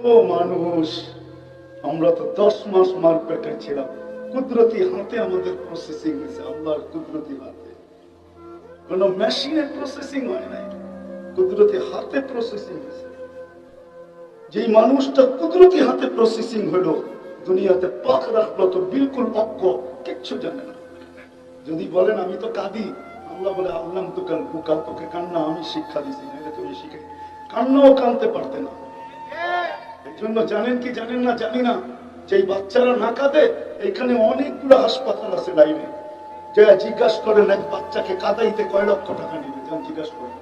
ও মানুষ, আমরা তো 10 মাস মার পেটে ছিলাম, কুদরতি হাতে আমাদের প্রসেসিং হয়েছে, আল্লাহর কুদরতি হাতে, কোন মেশিনের প্রসেসিং হয় নাই, কুদরতি হাতে প্রসেসিং হয়েছে। যে মানুষটা কুদরতি হাতে প্রসেসিং হলো, দুনিয়াতে পাক রাখলো তো বিলকুল অজ্ঞ, কিচ্ছু জানে না। যদি বলেন আমি তো কাঁদি, আল্লাহ বলে আল্লাহ তো কাল বুকা, তোকে কান্না আমি শিক্ষা দিছি, নাহলে তুমি শিখে কান্নাও কানতে পারতে না। এই জন্য জানেন কি জানেন না জানি না, যে বাচ্চারা না কাঁদে, এখানে অনেকগুলো হাসপাতাল আছে লাইনে, যে জিজ্ঞাসা করেন এক বাচ্চাকে কাঁদাইতে কয় লক্ষ টাকা নিবে, যান জিজ্ঞাসা করেন,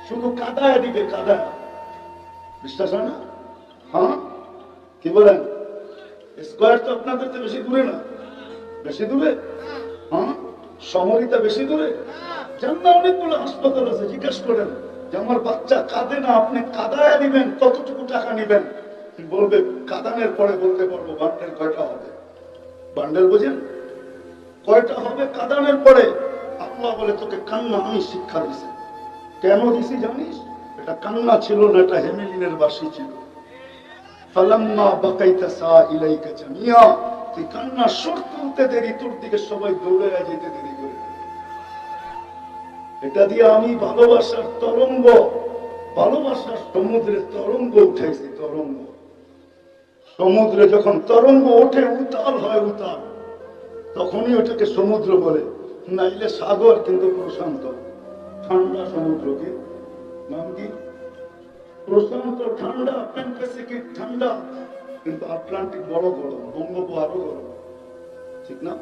শুধু কাঁদায় দিবে, কাঁদায়। বিশ্বাস হয় না? হ্যাঁ, কি বলেন? স্কোয়ার তো আপনাদের তো বেশি দূরে না, বেশি দূরে? হ্যাঁ, সমরিতা বেশি দূরে? জান না, অনেকগুলো হাসপাতাল আছে, জিজ্ঞাসা করেন যে আমার বাচ্চা কাঁদে না, আপনি কাঁদায় দিবেন, কতটুকু টাকা নিবেন? বলবে কাঁদানের পরে বলতে পারবো বান্ডেল কয়টা হবে। বান্ডেল বোঝেন? কয়টা হবে কাঁদানের পরে। আল্লাহ বলে তোকে কান্না আমি শিক্ষা দিছি। কেন দিছি জানিস? এটা কান্না ছিল না, এটা হেমিলিনের বাসি ছিল। ফালাম্মা বাকাইতা সাইলাইকা জামিয়া, তুই কান্না সুর তুলতে দেরি, তোর দিকে সবাই দৌড়ে যেতে দেরি করে। এটা দিয়ে আমি ভালোবাসার তরঙ্গ, ভালোবাসার সমুদ্রের তরঙ্গ উঠেছি, তরঙ্গ। সমুদ্রে যখন তরঙ্গ ওঠে, উতাল হয়, উতাল, তখনই ওটাকে সমুদ্র বলে, নাইলে সাগর কিন্তু প্রশান্ত। ঠান্ডা সমুদ্রকে নাম কি? প্রশান্ত ঠান্ডা, প্যাসিফিক ঠান্ডা, কিন্তু আটলান্টিক বড় গরম, বঙ্গোপ আরো গরম, ঠিক না?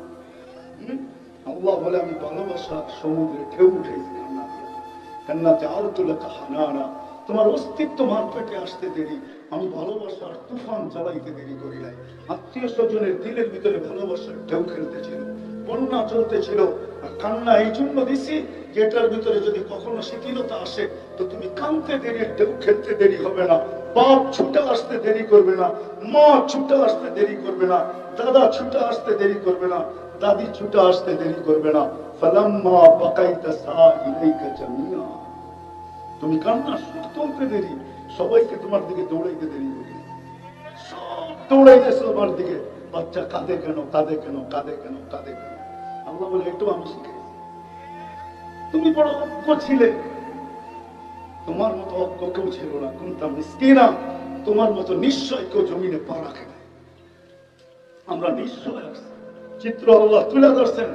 আল্লাহ বলে আমি ভালোবাসা সমুদ্রে ঢেউ উঠেছি কান্না দিয়ে, কান্না চাল তুলে কাহানা, তোমার অস্তিত্ব মার পেটে আসতে দেরি, আমি ভালোবাসার তুফান চালাইতে দেরি করি নাই। আত্মীয় স্বজনের দিলের ভিতরে ভালোবাসার ঢেউ খেলতেছিল, বন্যা চলতেছিল, আর কান্না এই জন্য দিছি যে এটার ভিতরে যদি কখনো শিথিলতা আসে তো তুমি কানতে দেরি, ঢেউ খেলতে দেরি হবে না, বাপ ছুটে আসতে দেরি করবে না, মা ছুটে আসতে দেরি করবে না, দাদা ছুটে আসতে দেরি করবে না, দাদি ছুটে আসতে দেরি করবে না। ফালাম্মা বাকাইতা সাইলাইকা জামিয়া, তুমি কান্না সুর তুলতে দেরি, সবাইকে তোমার দিকে দৌড়াইতে দেরি করি, সব দৌড়াইতেছে তোমার দিকে। বাচ্চা কাঁদে কেন, কাঁদে কেন, কাঁদে কেন, কাঁদে কেন? আল্লাহ বলে একটু আমি শিখেছি, তুমি বড় অজ্ঞ ছিলে, তোমার মতো অজ্ঞ কেউ ছিল না, কোনটা মিসকিনা, তোমার মতো নিশ্চয় কেউ জমিনে পা রাখে না। আমরা নিশ্চয় আসছি, চিত্র আল্লাহ তুলে ধরছেন,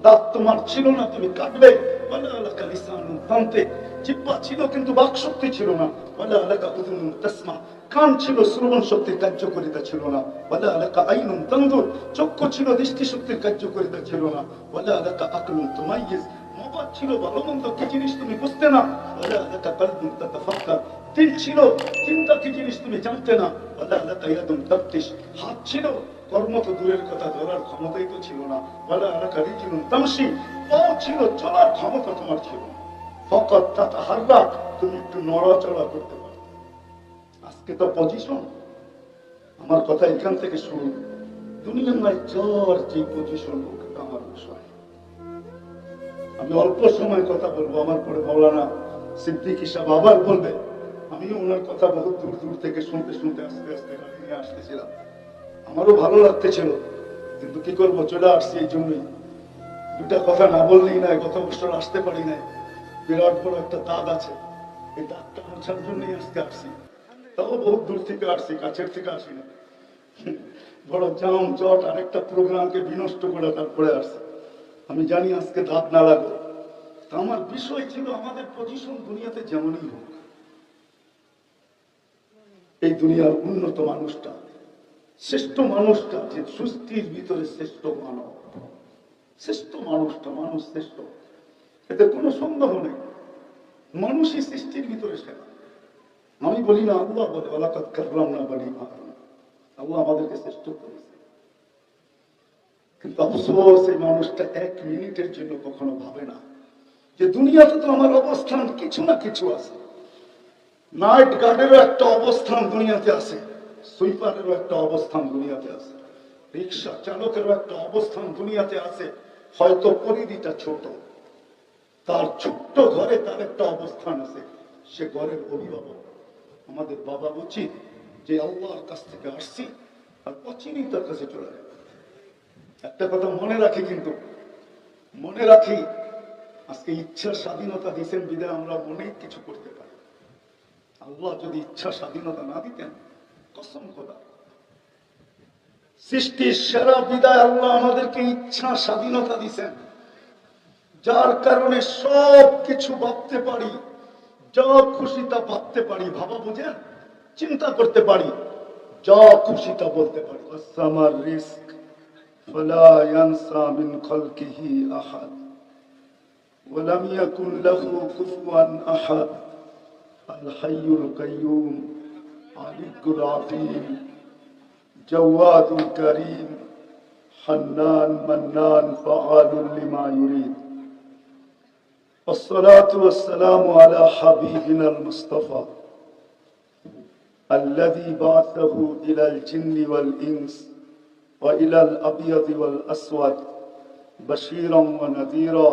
দাঁত তোমার ছিল না, তুমি কাটবে, জিহ্বা ছিল কিন্তু বাক শক্তি ছিল না, কান ছিল শ্রবণ শক্তির কার্যকারিতা ছিল না, চক্ষু ছিল দৃষ্টি শক্তির কার্যকারিতা ছিল না, মগজ ছিল ভালো মন্দ কি জিনিস তুমি বুঝতে না, দিল ছিল চিন্তা কি জিনিস তুমি জানতে না, হাত ছিল কর্ম তো দূরের কথা, ধরার ক্ষমতাই তো ছিল না, পাও ছিল চলার ক্ষমতা তোমার ছিল না, ফকত তাতা হারবা, তুমি একটু নড়াচড়া করতে পারো। আজকে তো পজিশন, আমার কথা এখান থেকে শুরু, দুনিয়ায় যার যে পজিশন হোক আমার বিষয়। আমি অল্প সময় কথা বলবো, আমার পরে মাওলানা সিদ্দিকী সাহেব আবার বলবে। আমিও ওনার কথা বহুত দূর দূর থেকে শুনতে শুনতে আস্তে আস্তে গাড়ি নিয়ে আসতেছিলাম, আমারও ভালো লাগতেছিল, কিন্তু কি করবো, চলে আসছি। এই জন্যই দুটা কথা না বললেই নাই, গত বছর আসতে পারি নাই, বিরাট বড় একটা দাগ আছে, এই দাগটা মোছার জন্যই আজকে আসছি। তাও বহুত দূর থেকে আসছি, কাছের থেকে আসি না, বড় জাম জট আরেকটা প্রোগ্রামকে বিনষ্ট করে তারপরে আসছি। আমি জানি আজকে দাঁত না লাগবে, আমার বিষয় ছিল আমাদের পজিশন দুনিয়াতে যেমনই হোক, এই দুনিয়ার উন্নত মানুষটা, শ্রেষ্ঠ মানুষটা, যে সৃষ্টির ভিতরে শ্রেষ্ঠ মানব, শ্রেষ্ঠ মানুষটা, মানুষ শ্রেষ্ঠ, এতে কোনো সন্দেহ নেই, মানুষই সৃষ্টির ভিতরে সেরা। আমি বলি না, আল্লাহ বলে ওয়ালাকাদ কাররামনা বানি আদম, আল্লাহ আমাদেরকে শ্রেষ্ঠ করেছে। কিন্তু আফসোস, এই মানুষটা এক মিনিটের জন্য কখনো ভাবে না যে দুনিয়াতে তো আমার অবস্থান কিছু না কিছু আছে। নাইট গার্ডেরও একটা অবস্থান দুনিয়াতে আছে, সুইপারেরও একটা অবস্থান দুনিয়াতে আছে, রিক্সা চালকেরও একটা অবস্থান দুনিয়াতে আছে। হয়তো পরিধিটা ছোট, তার ছোট্ট ঘরে তার একটা অবস্থান আছে, সে ঘরের অভিভাবক। আমাদের বাবা উচিত যে আল্লাহর কাছ থেকে আসছি আর অচিরেই তার কাছে চলে যাবে। একটা কথা মনে রাখি, কিন্তু মনে রাখি, আজকে ইচ্ছার স্বাধীনতা দিয়েছেন বিদায় আমরা অনেক কিছু করতে পারি। আল্লাহ যদি ইচ্ছা স্বাধীনতা না দিতেন, কসম খোদা, সৃষ্টির সেরা বিদায় আল্লাহ আমাদেরকে ইচ্ছা স্বাধীনতা দিয়েছেন, যার কারণে সব কিছু ভাবতে পারি, যা খুশি তা ভাবতে পারি, ভাবা বুঝেন, চিন্তা করতে পারি, যা খুশি তা বলতে পারি। আসসামার রিস্ক ফালা ইয়ানসা মিন খালকিহি আহাদ ওয়া লাম ইয়াকুন লাহু কুফুয়ান আহাদ আল হাইয়ুল কাইয়্যুম আলিকুল আযীম জাওয়াদুল কারীম হান্নান মান্নান ফাআলুল লিমা ইউরিদ। والصلاة والسلام على حبيبنا المصطفى الذي بعثه إلى الجن والإنس وإلى الأبيض والأسود بشيرا ونذيرا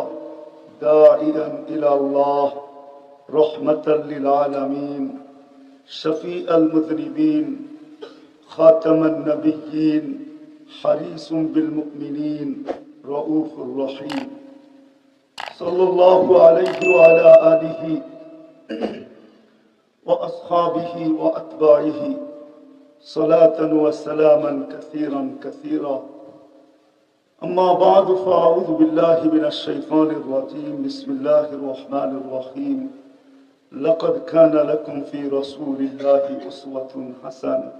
داعيا إلى الله رحمة للعالمين شفيع المذنبين خاتم النبيين حريص بالمؤمنين رؤوف رحيم صلى الله عليه وعلى آله وأصحابه وأتباعه صلاة وسلاما كثيرا كثيرا. أما بعد فأعوذ بالله من الشيطان الرجيم. بسم الله الرحمن الرحيم. لقد كان لكم في رسول الله أسوة حسنة.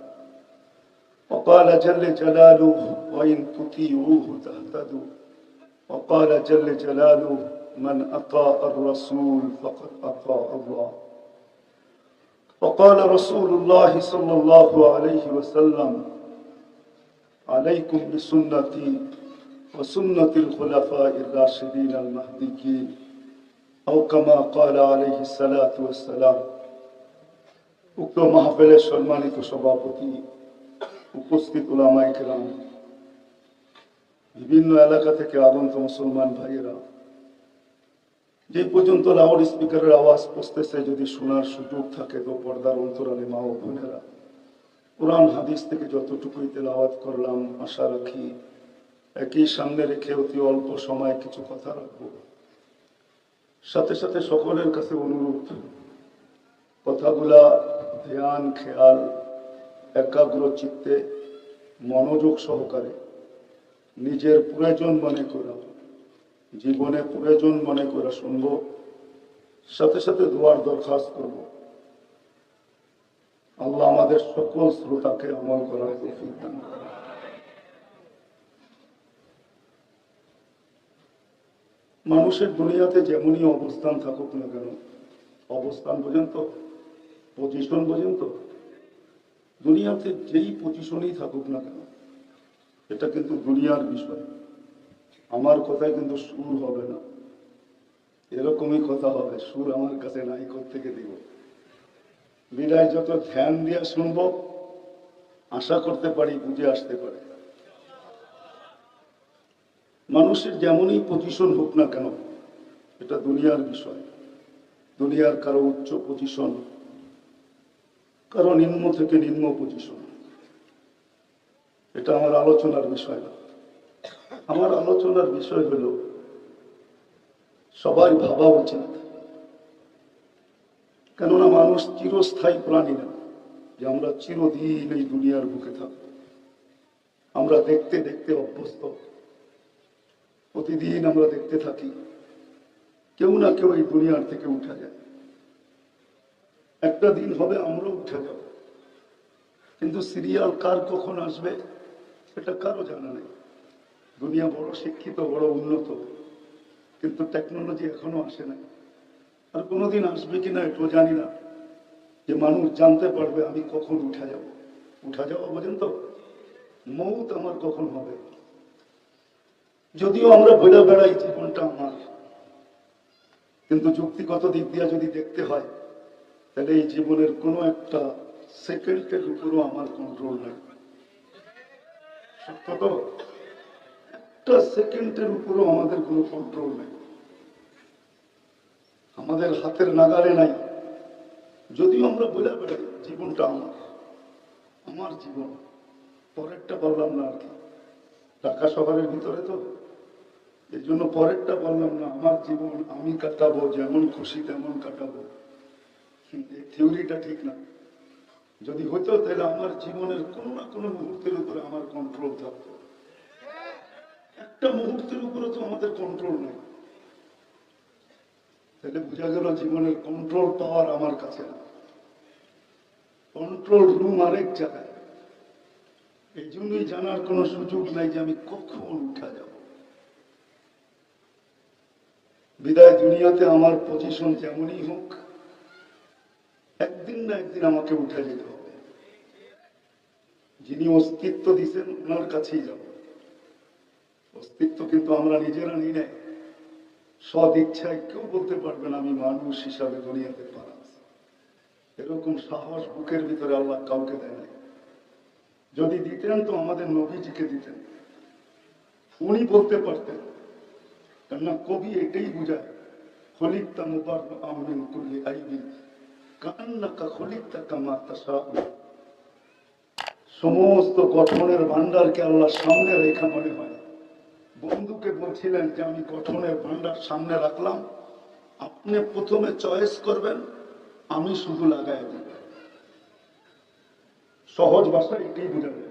وقال جل جلاله وإن تطيعوه تهتدوا. وقال جل جلاله من أطاع الرسول فقد أطاع الله. وقال رسول الله صلى الله عليه وسلم عليكم بسنتي وسنة الخلفاء الراشدين المهديين أو كما قال عليه الصلاة والسلام. উক্ত মাহফিলের সম্মানিত সভাপতি, উপস্থিত উলামায়ে কেরাম, বিভিন্ন এলাকা থেকে আগত মুসলমান ভাইয়েরা, যে পর্যন্ত লাউড স্পিকারের আওয়াজ পৌঁছতেছে, যদি শোনার সুযোগ থাকে তো পর্দার অন্তরালে মা ও বোনেরা, কোরআন হাদিস থেকে যতটুকুই তেলাওয়াত করলাম, আশা রাখি একই সামনে রেখে অতি অল্প সময় কিছু কথা রাখব। সাথে সাথে সকলের কাছে অনুরোধ, কথাগুলা ধ্যান খেয়াল একাগ্র চিত্তে মনোযোগ সহকারে নিজের প্রয়োজন মনে করা, জীবনে প্রয়োজন মনে করে শুনব, সাথে সাথে দোয়ার দরখাস্ত করব। আল্লাহ আমাদের সকল শ্রোতাকে আমল করার তৌফিক দান করেন। মানুষের দুনিয়াতে যেমনই অবস্থান থাকুক না কেন, অবস্থান পর্যন্ত, পজিশন পর্যন্ত, দুনিয়াতে যেই পজিশনেই থাকুক না কেন, এটা কিন্তু দুনিয়ার বিষয়। আমার কথায় কিন্তু সুর হবে না, এরকমই কথা হবে। সুর আমার কাছে নাই, কোত্থেকে দিব? বিদায় যত ধ্যান দিয়ে শুনবো, আশা করতে পারি বুঝে আসতে পারে। মানুষের যেমনই পজিশন হোক না কেন, এটা দুনিয়ার বিষয়। দুনিয়ার কারো উচ্চ পজিশন, কারো নিম্ন থেকে নিম্ন পজিশন, এটা আমার আলোচনার বিষয় না। আমার আলোচনার বিষয় হল, সবাই ভাবা উচিত, কেননা মানুষ চিরস্থায়ী প্রাণী না যে আমরা চিরদিন এই দুনিয়ার বুকে থাকব। আমরা দেখতে দেখতে অভ্যস্ত, প্রতিদিন আমরা দেখতে থাকি কেউ না কেউ এই দুনিয়ার থেকে উঠে যায়। একটা দিন হবে আমরা উঠে যাব, কিন্তু সিরিয়াল কার কখন আসবে এটা কারো জানা নেই। দুনিয়া বড় শিক্ষিত, বড় উন্নত, কিন্তু টেকনোলজি এখনো আসে না। আর কোনোদিন আসবে কিনা এটাও জানি না, যে মানুষ জানতে পারবে আমি কখন উঠে যাব। উঠা যাওয়া পর্যন্ত মৌত আমার কখন হবে। যদিও আমরা বেড়া বেড়াই জীবনটা আমার, কিন্তু যুক্তিগত দিক দিয়ে যদি দেখতে হয়, তাহলে এই জীবনের কোনো একটা সেকেন্ডের উপরও আমার কন্ট্রোল নেই। সত্য তো? একটা সেকেন্ডের উপরও আমাদের কোনো কন্ট্রোল নেই, আমাদের হাতের নাগালে নাই। যদিও আমরা বলে বেড়াই জীবনটা আমার, আমার জীবন, পরেরটা বললাম না আর কি। ঢাকা শহরের ভিতরে তো এই জন্য পরেরটা বললাম না, আমার জীবন আমি কাটাবো, যেমন খুশি তেমন কাটাবো। এই থিওরিটা ঠিক না। যদি হতো তাহলে আমার জীবনের কোনো না কোনো মুহূর্তের উপরে আমার কন্ট্রোল থাকতো। একটা মুহূর্তের উপরে তো আমাদের কন্ট্রোল নেই। তাহলে বোঝা গেল জীবনের কন্ট্রোল পাওয়ার আমার কাছে না, কন্ট্রোল রুম আরেক জায়গায়। এই জন্যই জানার কোনো সুযোগ নাই যে আমি কখন উঠা যাব। বিদায় দুনিয়াতে আমার পজিশন যেমনই হোক, একদিন না একদিন আমাকে উঠে যেতে হবে। যিনি অস্তিত্ব দিচ্ছেন ওনার কাছেই যাব। অস্তিত্ব কিন্তু আমরা নিজেরা নিই নাই। সদ ইচ্ছায় কেউ বলতে পারবেন আমি মানুষ হিসাবে দুনিয়াতে পারা। এরকম সাহস বুকের ভিতরে আল্লাহ কাউকে দেয় নাই। যদি দিতেন তো আমাদের নবীজিকে দিতেন, উনি বলতে পারতেন। কেননা কবি এটাই বুঝায়, খলিকতা মুবারক আমিন কুল্লি আইবিন কান্নাকা খলিকতা কামা তাশাউ। সমস্ত গঠনের ভান্ডারকে আল্লাহ সামনে রেখা মনে হয়। বন্ধুকে বলছিলেন যে আমি গঠনের ভান্ডার সামনে রাখলাম, আপনি প্রথমে চয়েস করবেন, আমি শুধু লাগাই দেব। সহজ ভাষায় এটাই বুঝাবে।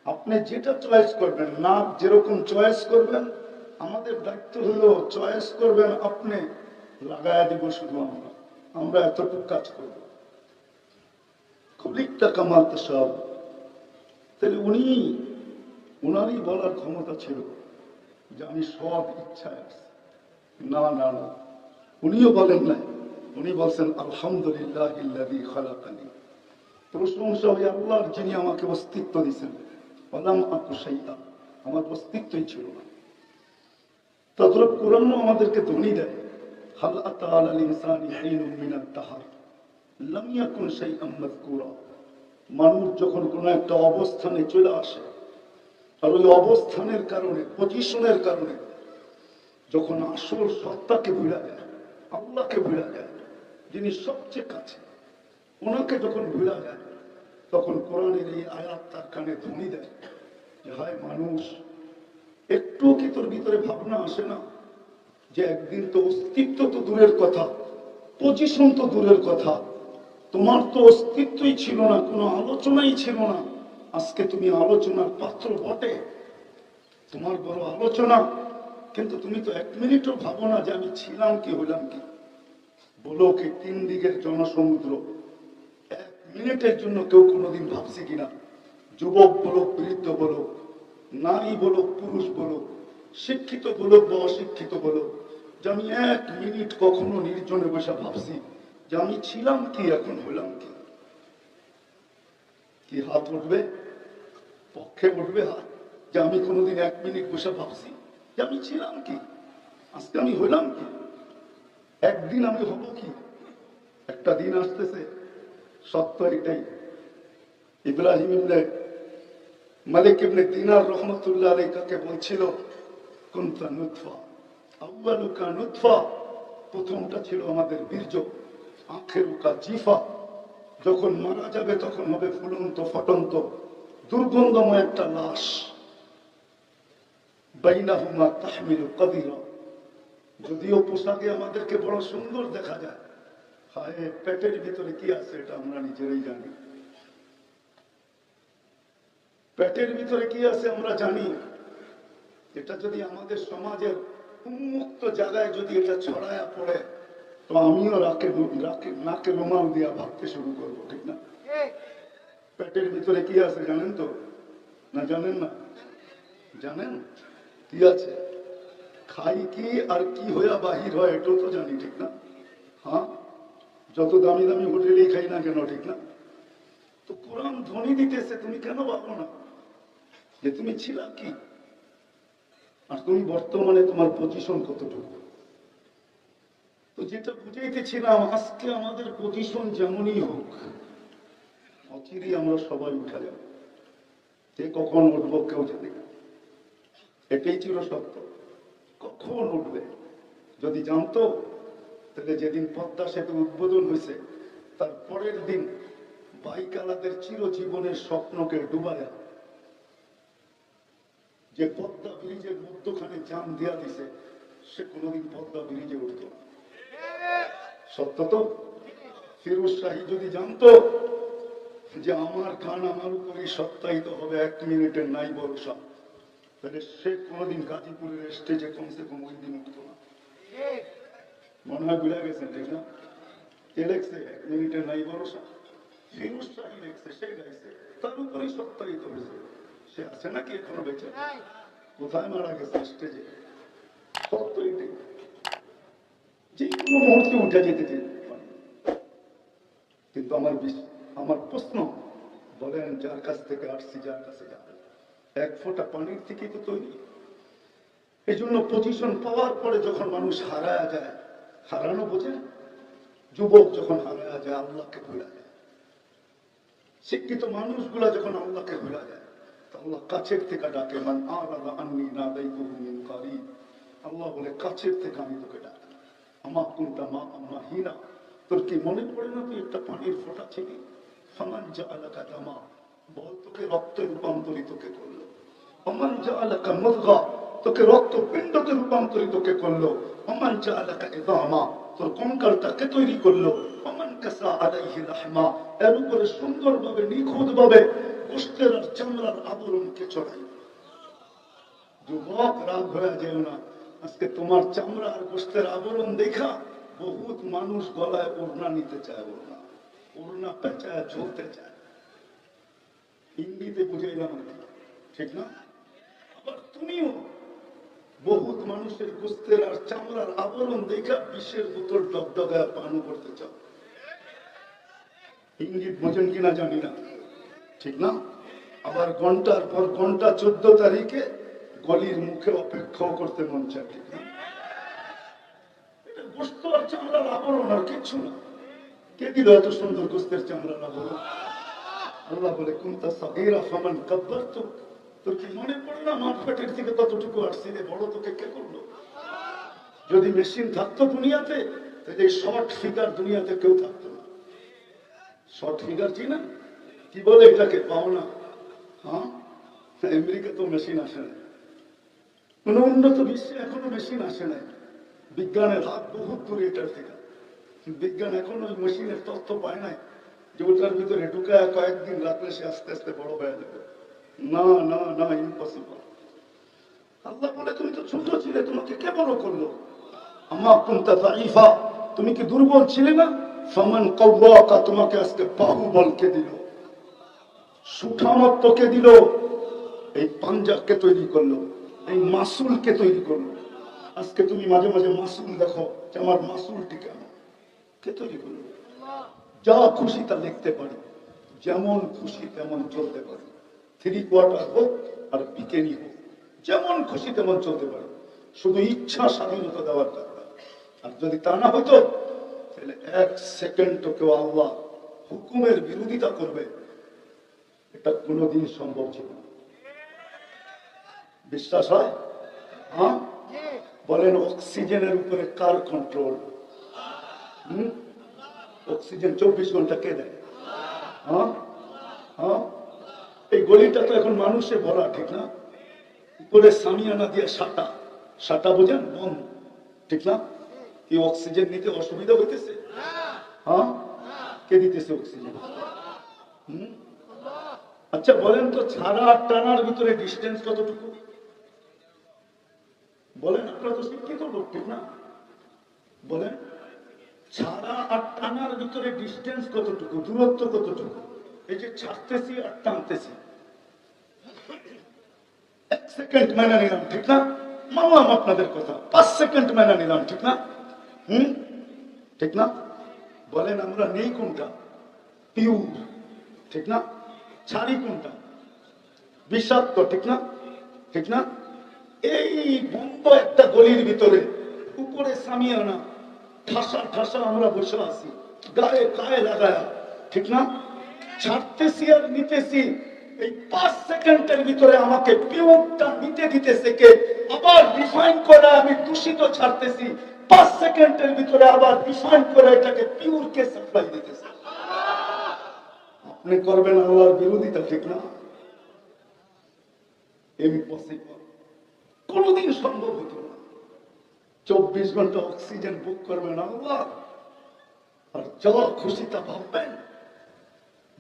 আপনি যেটা চয়েস করবেন, না যেরকম চয়েস করবেন, আমাদের দায়িত্ব হলো চয়েস করবেন আপনি, লাগায় দিব শুধু আমরা। আমরা এতটুকু কাজ করব। খলিকটা কামাতে সব। তাহলে উনি, উনারই বলার ক্ষমতা ছিল যে আমি সব ইচ্ছায় আসছি। না না না, উনিও বলেন নাই। উনি বলছেন আলহামদুলিল্লাহিল্লাযী খালাকানি। প্রশংসা ওই আল্লাহর যিনি আমাকে অস্তিত্ব দিয়েছেন। ওয়ালাম আকু শাইআ, আমার অস্তিত্বই ছিল না। তারপরে কোরআনও আমাদেরকে ধ্বনি দেয়, হাল আতা আলাল ইনসানি হিনুম মিনাদ দাহর লাম ইয়াকুন শাইআম মাযকুরা। মানুষ যখন কোনো একটা অবস্থানে চলে আসে, আর ওই অবস্থানের কারণে, পজিশনের কারণে যখন আসল সত্তাকে ভুলা যায়, আল্লাহকে ভুলা যায়, যিনি সবচেয়ে কাছে, ওনাকে যখন ভুলা যায়, তখন কোরআনের এই আয়াত তার কানে ধ্বনি দেয় যে হায় মানুষ, একটু কি তোর ভিতরে ভাবনা আসে না যে একদিন তো অস্তিত্ব তো দূরের কথা, পজিশন তো দূরের কথা, তোমার তো অস্তিত্বই ছিল না, কোনো আলোচনাই ছিল না। আজকে তুমি আলোচনার পাত্র বটে, তোমার বড় আলোচনা, কিন্তু তুমি তো এক মিনিটও ভাবো না যে আমি ছিলাম কি হইলাম কি। বলো কি তিন দিকের জনসমুদ্র, এক মিনিটের জন্য কেউ কোনোদিন ভাবছে কিনা? যুবক বলো, বৃদ্ধ বলো, নারী বলো, পুরুষ বলো, শিক্ষিত বলো বা অশিক্ষিত বলো, যে আমি এক মিনিট কখনো নির্জনে বসে ভাবছি যে আমি ছিলাম কি, এখন হইলাম কি? কি হাত উঠবে? পক্ষে উঠবে হাত যে আমি কোনোদিন এক মিনিট বসে ভাবছি যে আমি ছিলাম কি, আজকে আমি হইলাম কি, একদিন আমি হব কি? একটা দিন আসতেছে, সত্য এটাই। ইব্রাহিম ইবনে মালিক ইবনে দিনার রহমতুল্লাহ আলাইহি কাকে বলছিল, কুনতা নুতফা আউয়ালুকা নুতফা, প্রথমটা ছিল আমাদের বীর্য, আখেরুকা জিফা, যখন মারা যাবে তখন হবে ফুলন্ত ফটন্ত দুর্গন্ধময় একটা লাশ। বাইনাহুমা তাহমিলু কাদিরা, যদিও পোশাকে আমাদেরকে বড় সুন্দর দেখা যায়, হায় পেটের ভিতরে কি আছে এটা আমরা নিজেরাই জানি। পেটের ভিতরে কি আছে আমরা জানি। এটা যদি আমাদের সমাজের উন্মুক্ত জায়গায় যদি এটা ছড়ায়া পড়ে, তো আমিও নাকে রুমাল দিয়া ভাবতে শুরু করবো, ঠিক না? পেটের ভিতরে কি আছে জানেন তো? না জানেন না? জানেন কি আছে? খাই কি আর কি হইয়া বাহির হয় এটাও তো জানি, ঠিক না? হ্যাঁ, যত দামি দামি হোটেলেই খাই না কেন, ঠিক না? তো কোরআন ধ্বনি দিতেছে, তুমি কেন ভাবো না যে তুমি ছিলা কি, আর তুমি বর্তমানে তোমার পজিশন কতটুকু? তো যেটা বুঝাইতেছিলাম, আজকে আমাদের পজিশন যেমনই হোক, অচিরেই আমরা সবাই উঠে যাব। যে কখন উঠবো কেউ জানে না, এটাই ছিল সত্য। কখন উঠবে যদি জানতো, তাহলে যেদিন পদ্মা সেতু উদ্বোধন হয়েছে তার পরের দিন বাইকালাদের চিরজীবনের স্বপ্নকে ডুবায়া যে পদ্মা ব্রিজের মধ্যখানে জাম দিয়া দিছে, সে কোনোদিন পদ্মা ব্রিজে উঠত না। সত্য তো? ফিরোজ শাহী যদি জানতো যে আমার কান আমার উপরে সত্যায়িত হবে 1 মিনিটের নাই ভরসা, তাহলে সে কোনোদিন গাজীপুরের স্টেজে কমসে কম ওই দিন উঠত না। মনে হয় বুঝা গেছেন, ঠিক না? কে লেখছে 1 মিনিটের নাই ভরসা? ফিরোজ শাহী লেখছে, সে গাইছে, তার উপরে সত্যায়িত হয়েছে। সে আছে নাকি এখনো বেঁচে? কোথায় মারা গেছে? স্টেজে। সত্য এটাই, যে কোনো মুহূর্তে উঠে যেতে চাই। কিন্তু আমার প্রশ্ন, বলেন যার কাছ থেকে আসছি, যার কাছে যাবে, 1 ফোঁটা পানির থেকেই তো তৈরি। এই জন্য পজিশন পাওয়ার পরে যখন মানুষ হারায়া যায়, হারানো বোঝে, যুবক যখন হারায়া যায় আল্লাহকে ভুলা যায়, শিক্ষিত মানুষগুলা যখন আল্লাহকে ভুলা যায়, আল্লাহ কাছের থেকে ডাকে, মান আরাদা আন্নী নাদাইতুহু মিন কারীব। আল্লাহ বলে কাছের থেকে আমি তোকে ডাকি। আমা কুনতা মা মাহিনা, তোর কি মনে পড়ে না তুই একটা পানির ফোঁটা ছিলি? ফামান জাআলাকা দামা, বল তোকে রক্তে রূপান্তরিত কে করলো? ফামান জাআলাকা মুদগা, তোকে রক্তপিণ্ডতে রূপান্তরিত কে করলো? ফামান জাআলাকা ইযামা, তোর কঙ্কালটা কে তৈরি করলো? ফামান কাসা আলাইহি লাহমা, এর উপরে সুন্দরভাবে নিখুঁতভাবে গোশতের আর চামড়ার আবরণকে চড়াই। যুবক, রাগ হয়ে যেও না, আজকে তোমার চামড়া আর গোশতের আবরণ দেখা বহুত মানুষ গলায় ওড়না নিতে চায়, ওড়না পেঁচায় ঝুলতে চায়। হিন্দিতে বুঝাইলাম, ঠিক না? আবার তুমিও বহুত মানুষের গোশতের আর চামড়ার আবরণ দেখা বিশ্বের বোতল ডগডগায় পান করতে চাও। ইঙ্গিত বোঝেন কিনা জানি না, ঠিক না? আবার ঘন্টার পর ঘন্টা 14 তারিখে গলির মুখে অপেক্ষাও করতে মন চায়, ঠিক না? এটা গোশত আর চামড়ার আবরণ আর কিছু না। কে দিল এত সুন্দর গোশতের চামড়ার আবরণ? আল্লাহ বলে কুনতা সাগীরা ফামান কাব্বারতুক, তোর কি মনে পড়ে না মাঠ পেটের থেকে ততটুকু আসছি রে, বড় তোকে কে করলো? যদি মেশিন থাকতো দুনিয়াতে, তাহলে এই শর্ট ফিগার দুনিয়াতে কেউ থাকতো না। শর্ট ফিগার চিনা? কি বলে এটাকে? পাওনা। হ্যাঁ, আমেরিকা তো মেশিন আসে না, কোন উন্নত বিশ্বে এখনো মেশিন আসে নাই। বিজ্ঞানের হাত বহুত দূরে এটার থেকে। বিজ্ঞান এখনো ওই মেশিনের তথ্য পায় নাই যে ওটার ভিতরে ঢুকায় কয়েকদিন রাখলে সে আস্তে আস্তে বড় হয়ে যাবে। না না না, ইম্পসিবল। আল্লাহ বলে তুমি তো ছোট ছিলে, তোমাকে কে বড় করলো? আমা কুনতা যায়ীফা, তুমি কি দুর্বল ছিলে না? ফামান কাওয়াকা, তোমাকে আজকে বাহুবল কে দিল, সুঠামত্ব কে দিল? এই পাঞ্জাবকে তৈরি করলো, এই মাসুলকে তৈরি করলো। আজকে তুমি মাঝে মাঝে মাসুল দেখো যে আমার মাসুলটি কেমন, কে তৈরি করলো? যা খুশি তা লিখতে পারি, যেমন খুশি তেমন চলতে পারি, 3/4 হোক আর বিকেনি হোক, যেমন খুশি তেমন চলতে পারি, শুধু ইচ্ছা স্বাধীনতা দেওয়ার দরকার। আর যদি তা না হতো, তাহলে 1 সেকেন্ড কেউ আল্লাহ হুকুমের বিরোধিতা করবে, এটা কোনোদিন সম্ভব ছিল না। বিশ্বাস হয়? হ্যাঁ, বলেন অক্সিজেনের উপরে কার কন্ট্রোল? অক্সিজেন 24 ঘন্টা কে দেয়? হ্যাঁ হ্যাঁ, এই গলিটা তো এখন মানুষে ভরা, ঠিক না? উপরে সামিয়ানা দিয়ে সাটা, সাটা বোঝেন, বন্ধ, ঠিক না? কি অক্সিজেন নিতে অসুবিধা হইতেছে? হ্যাঁ, কে দিতেছে অক্সিজেন? আচ্ছা বলেন তো, ছাড়া আর টানার ভিতরে ডিস্টেন্স কতটুকু? বলেন, আপনারা তো শিক্ষিত লোক, ঠিক না? বলেন, ছাড়া আর টানার ভিতরে ডিস্টেন্স কতটুকু, দূরত্ব কতটুকু? এই যে ছাড়তেছি আর টানতেছি, 1 সেকেন্ড মেনে নিলাম, ঠিক না? মানলাম আপনাদের কথা, 5 সেকেন্ড মেনে নিলাম, ঠিক না? ঠিক না? বলেন, আমরা নেই কোনটা? পিওর, ঠিক না? ছাড়ি কোনটা? বিষাক্ত, ঠিক না? ঠিক না? এই বন্ধ একটা গলির ভিতরে উপরে সামিয়ানা, ঠাসা ঠাসা আমরা বসে আছি, গায়ে গায়ে লাগায়া, ঠিক না? ছাড়তেছি আর নিতেছি, এই 5 সেকেন্ডের ভিতরে আমাকে পিওরটা নিতে দিতেছে কে? আবার রিফাইন করে আমি দূষিত ছাড়তেছি, 5 সেকেন্ডের ভিতরে আবার রিফাইন করে এটাকে পিওর কে সাপ্লাই দিতেছে। আপনি করবেন আল্লাহর বিরোধিতা, ঠিক না? ইম্পসিবল, কোনদিন সম্ভব হতো না। 24 ঘন্টা অক্সিজেন বুক করবেন আল্লাহ, আর যা খুশি তা ভাববেন,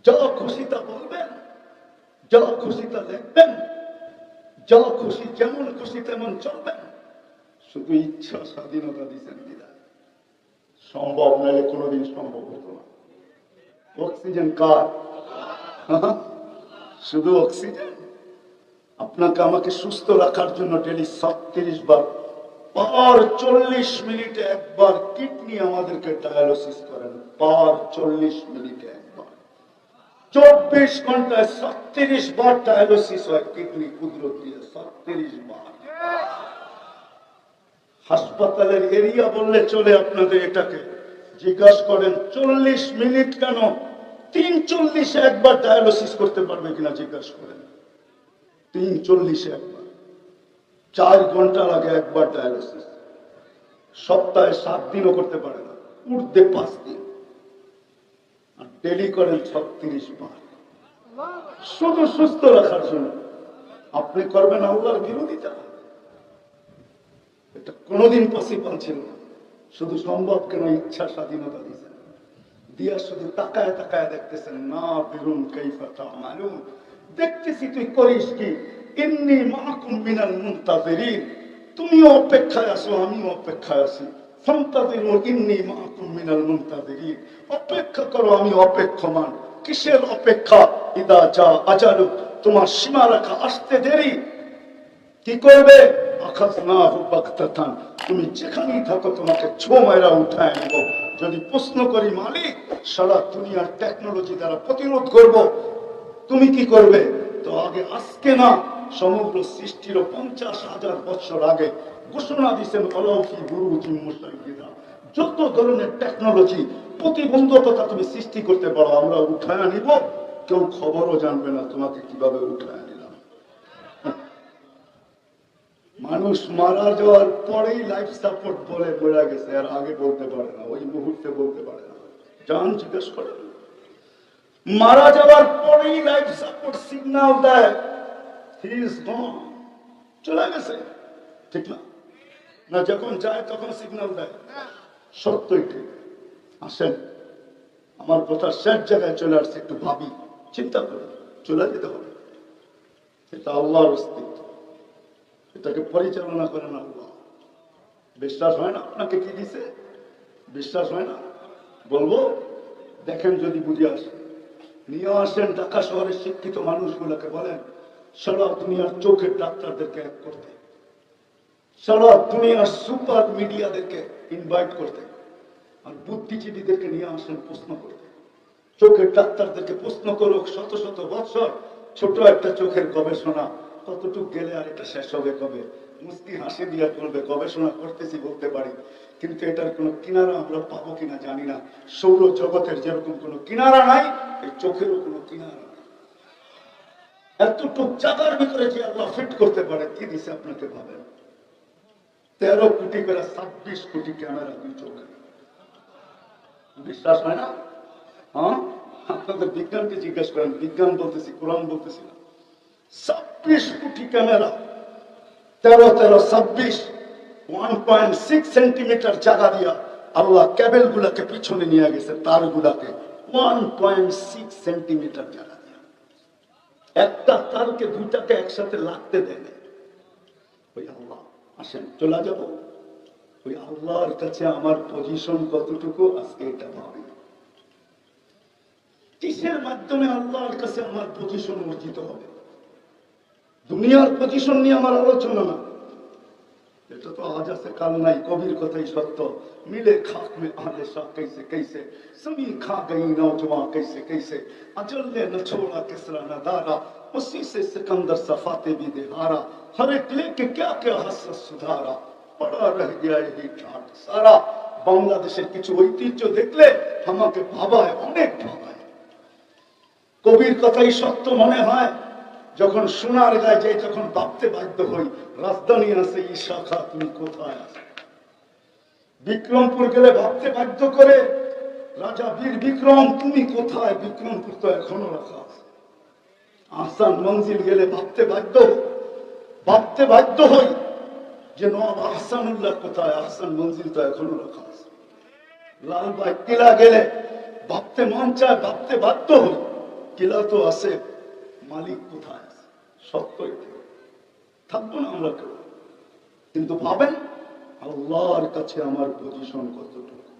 যা খুশি তা বলবেন, যা খুশি তা লিখবেন, যা খুশি যেমন খুশি তেমন চলবেন। শুধু ইচ্ছা স্বাধীনতা দিচ্ছেন বিদায়। সম্ভব নাহলে কোনোদিন সম্ভব হতো না। অক্সিজেন কার? শুধু অক্সিজেন। আপনাকে আমাকে সুস্থ রাখার জন্য ডেলি 37 বার পার 40 মিনিটে একবার কিডনি আমাদেরকে ডায়ালিসিস করেন। পার 40 মিনিটে একবার, 24 ঘন্টায় 37 বার ডায়ালিসিস হয় কিডনি কুদরত দিয়ে। 37 বার। হাসপাতালের এরিয়া বললে চলে আপনাদের। এটাকে জিজ্ঞাসা করেন 40 মিনিট কেন, 340 একবার ডায়ালিসিস করতে পারবে কিনা জিজ্ঞাসা করেন। 340 একবার, 4 ঘন্টা লাগে একবার ডায়ালিসিস। সপ্তাহে 7 দিনও করতে পারে না, উর্ধে 5 দিন। আর ডেলি করেন 36 বার, শুধু সুস্থ রাখার জন্য। আপনি করবেন আল্লাহর বিরোধিতা? এটা কোনোদিন পসিবল ছিল না। শুধু সম্ভব কেন? ইচ্ছা স্বাধীনতা দিয়েছেন দিয়া শুধু তাকায় তাকায় দেখতেছেন। না বিরুন কাইফা তা'মালুন, দেখতেছি তুই করিস কি। ইন্নী মাআকুম মিনাল মুনতাযিরিন, তুমিও অপেক্ষায় আছো, আমিও অপেক্ষায় আছি। ফান্তাযিরু ইন্নী মাআকুম মিনাল মুনতাযিরিন, অপেক্ষা করো, আমি অপেক্ষমান। কিসের অপেক্ষা? ইদা জা আজালু, তোমার সীমারেখা আসতে দেরি। কি করবে? আখাযনাহু বাগতাতান, তুমি যেখানেই থাকো তোমাকে ছো মেরা উঠায় নেব। যদি প্রশ্ন করি মালিক, সারা দুনিয়ার টেকনোলজি দ্বারা প্রতিরোধ করব, তুমি কি করবে? তো আগে আজকে না, সমগ্র সৃষ্টির 50,000 বছর আগে ঘোষণা দিয়েছেন অলৌকি বুরুজিম মুশাইয়্যিদা, যত ধরনের টেকনোলজি প্রতিবন্ধকতা তুমি সৃষ্টি করতে পারো আমরা উঠায় নিব। কেউ খবরও জানবে না তোমাকে কিভাবে উঠায় নিলাম। মানুষ মারা যাওয়ার পরেই লাইফ সাপোর্ট বলে মরে গেছে, আর আগে বলতে পারে না, ওই মুহূর্তে বলতে পারে না। জান জিজ্ঞেস করেন, মারা যাওয়ার পরেই লাইফ সাপোর্ট সিগন্যাল দেয় হি ইজ গন, চলে গেছে, ঠিক না? না যখন যায় তখন সিগন্যাল দেয়? সত্যই ঠিক। আসেন, আমার কথা শেষ জায়গায় চলে আসছে, একটু ভাবি, চিন্তা করুন। চলে যেতে হবে, এটা আল্লাহর অস্তিত্ব, এটাকে পরিচালনা করেন আল্লাহ। বিশ্বাস হয় না আপনাকে কি দিছে? বিশ্বাস হয় না? বলবো, দেখেন যদি বুঝে আসে। নিয়ে আসেন ঢাকা শহরের শিক্ষিত মানুষগুলোকে, বলেন সারা দুনিয়ার চোখের ডাক্তারদেরকে এক করতে, সারা দুনিয়ার সুপার মিডিয়াদেরকে ইনভাইট করতে, আর বুদ্ধিজীবীদেরকে নিয়ে আসেন প্রশ্ন করতে। চোখের ডাক্তারদেরকে প্রশ্ন করুক, শত শত বছর ছোট একটা চোখের গবেষণা, কতটুক গেলে আর এটা শেষ হবে কবে? মুস্কি হাসি দিয়া করবে, গবেষণা করতেছি বলতে পারি, কিন্তু এটার কোনো কিনারা আমরা পাবো কিনা জানি না। সৌর জগতের যেরকম কোনো কিনারা নাই, এই চোখেরও কোনো কিনারা নাই। এতটুক জায়গার ভিতরে যে আল্লাহ ফিট করতে পারে, কি দিছে আপনাকে ভাবেন? 13 কোটি করে 26 কোটি ক্যামেরা দুই চোখে। বিশ্বাস হয় না? হ্যাঁ, আপনাদের বিজ্ঞানকে জিজ্ঞেস করেন, বিজ্ঞান বলতেছি, কোরআন বলতেছি না। 26 কোটি ক্যামেরা, 13 1.6 সেন্টিমিটার জায়গা দিয়া আল্লাহ ক্যাবেল গুলাকে পিছনে নিয়ে গেছে, তার গুলাকে 1.6 সেন্টিমিটার জায়গা দিয়া। একটা তারকে দুইটাকে একসাথে লাগতে দেয় না। ওই আল্লাহ, আসেন চলে যাব ওই আল্লাহর কাছে। আমার পজিশন কতটুকু আজকে এটা ভাবি। কিসের মাধ্যমে আল্লাহর কাছে আমার পজিশন অর্জিত হবে? দুনিয়ার পজিশন নিয়ে আমার আলোচনা না, এটা তো আজ আছে কাল নাই। কবির কথাই সত্য, মিলে খাক মে আলে শাহ कैसे कैसे सभी खा गई नौजवान कैसे कैसे अजल ने न छोड़ा किसरा न दारा उसी से सिकंदर सफाते भी देहारा हर एक लेके क्या क्या हसरत सुधारा पड़ा रह गया यही ठाट सारा। বাংলাদেশের কিছু ঐতিহ্য দেখলে আমাকে ভাবায়, অনেক ভাবায়। কবির কথাই সত্য মনে হয়। যখন সোনার গায়ে যাই তখন ভাবতে বাধ্য হই, রাজধানী আছে ঈশা খা তুমি কোথায় আছো। বিক্রমপুর গেলে ভাবতে বাধ্য করে, রাজা বীর বিক্রম, তুমি কোথায়? বিক্রমপুর তো এখনো রাখা আছে। আহসান মঞ্জিল গেলে ভাবতে বাধ্য হই যে নবাব আহসানুল্লাহ কোথায়? আহসান মঞ্জিল তো এখনো রাখা আছে। লালবাগ কিলা গেলে ভাবতে মন চায়, ভাবতে বাধ্য হই কিলা তো আছে, মালিক কোথায় আছে? সত্যই থাকবো না আমরা কেউ, কিন্তু ভাবেন আল্লাহর কাছে আমার পজিশন কতটুকু।